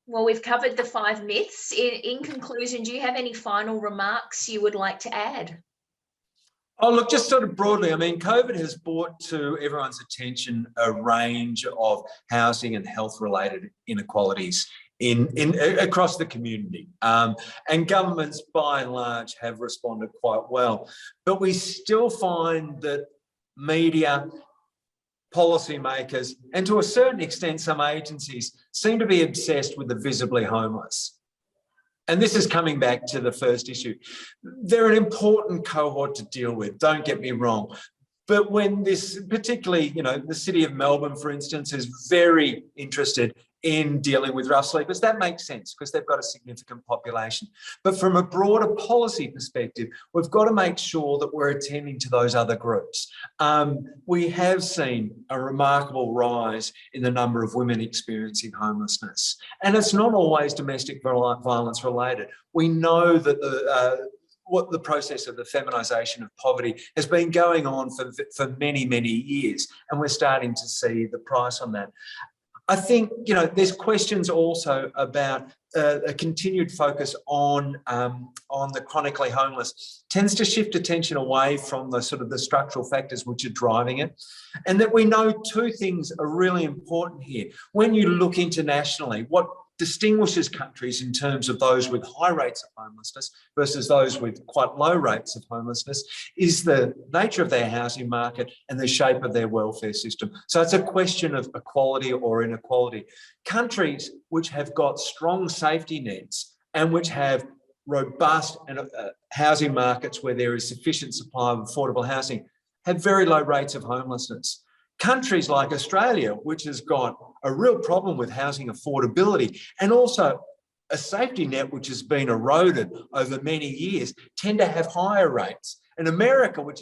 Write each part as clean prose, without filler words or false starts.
Well, we've covered the 5 myths. In conclusion, do you have any final remarks you would like to add? Oh, look, just sort of broadly, I mean, COVID has brought to everyone's attention a range of housing and health-related inequalities across the community. And governments, by and large, have responded quite well. But we still find that media, policymakers, and to a certain extent, some agencies seem to be obsessed with the visibly homeless. And this is coming back to the first issue. They're an important cohort to deal with, don't get me wrong. But when this, particularly, the City of Melbourne, for instance, is very interested in dealing with rough sleepers, that makes sense because they've got a significant population. But from a broader policy perspective, we've got to make sure that we're attending to those other groups. We have seen a remarkable rise in the number of women experiencing homelessness. And it's not always domestic violence related. We know that what the process of the feminisation of poverty has been going on for many, many years, and we're starting to see the price on that. I think, there's questions also about a continued focus on the chronically homeless tends to shift attention away from the sort of the structural factors which are driving it. And that we know 2 things are really important here. When you look internationally, what distinguishes countries in terms of those with high rates of homelessness versus those with quite low rates of homelessness is the nature of their housing market and the shape of their welfare system. So it's a question of equality or inequality. Countries which have got strong safety nets and which have robust housing markets where there is sufficient supply of affordable housing have very low rates of homelessness. Countries like Australia, which has got a real problem with housing affordability and also a safety net which has been eroded over many years, tend to have higher rates. And America, which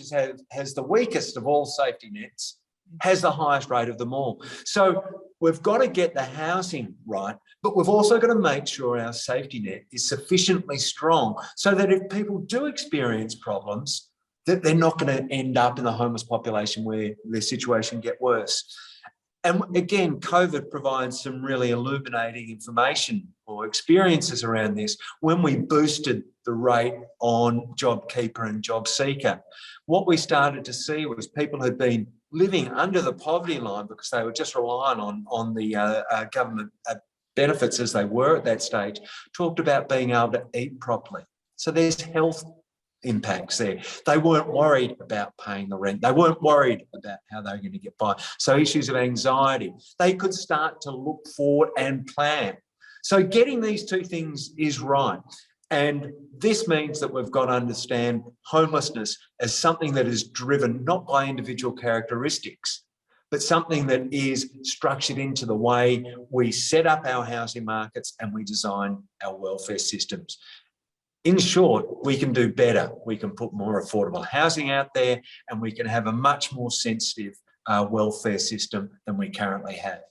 has the weakest of all safety nets, has the highest rate of them all. So we've got to get the housing right, but we've also got to make sure our safety net is sufficiently strong so that if people do experience problems, that they're not going to end up in the homeless population where their situation get worse. And again, COVID provides some really illuminating information or experiences around this. When we boosted the rate on JobKeeper and JobSeeker, what we started to see was people who'd been living under the poverty line because they were just relying on the government benefits as they were at that stage, talked about being able to eat properly. So there's health impacts there. They weren't worried about paying the rent. They weren't worried about how they were going to get by. So issues of anxiety, they could start to look forward and plan. So getting these 2 things is right. And this means that we've got to understand homelessness as something that is driven not by individual characteristics, but something that is structured into the way we set up our housing markets and we design our welfare systems. In short, we can do better. We can put more affordable housing out there and we can have a much more sensitive welfare system than we currently have.